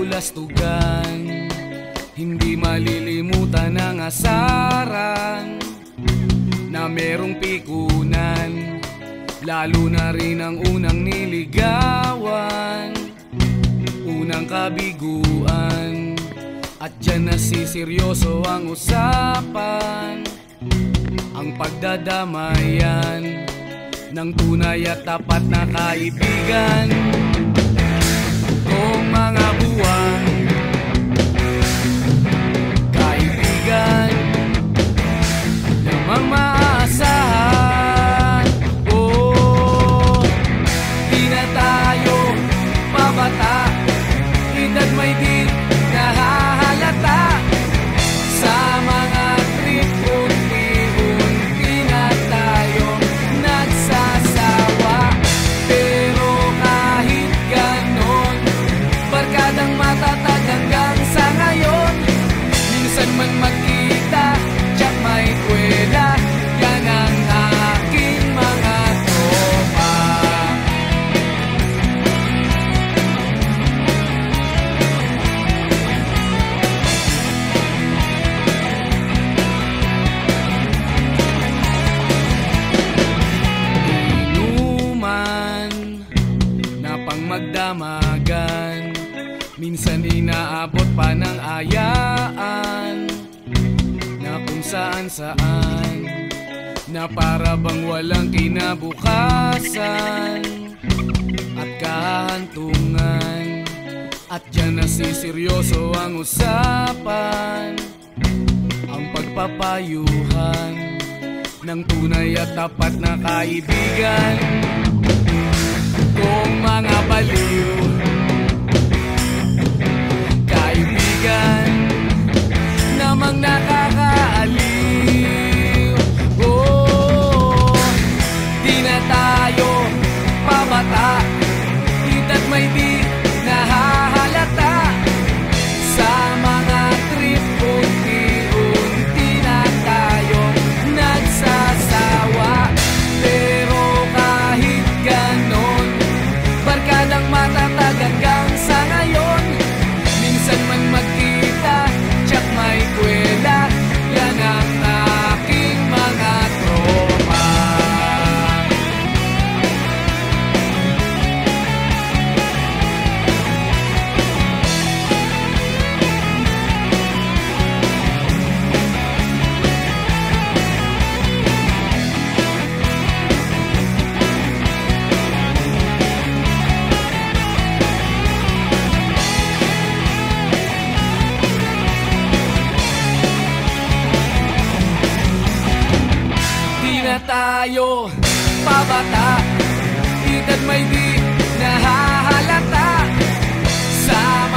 kabulastugan, hindi malilimutan ang asaran na merong pikunan, lalo na rin ang unang niligawan, unang kabiguan. At dyan nasiseryoso ang usapan, ang pagdadamayan ng tunay at tapat na kaibigan. Kung mga buwan, kaibigan namang maaasahan. Oh, di na tayo pabata, edad may di nahahalata. Sa mga trip, unti-unti na tayo nagsasawa. Pero kahit ganon, barkadang matatag hanggang sa ngayon. Minsan man magkita, tiyak may kwela, yan ang aking mga tropa. Inuman na pang magdamagan, minsan inaabot pa ng ayaan, na kung saan-saan, na para bang walang kinabukasan at kahantungan. At dyan nasiseryoso ang usapan, ang pagpapayuhan ng tunay at tapat na kaibigan. Kung mga baliw, kaibigan namang nakakaaliw. Oh, di na tayo pabata, edad may di nahahalata. Sa mga trip, unti-unti na tayo nagsasawa. Pero kahit ganon, barkadang matatag hanggang sa ngayon. Minsan man magkita, tiyak may kwela, yan ang aking mga tropa. Na tayo pabata, edad may di nahahalata. Sa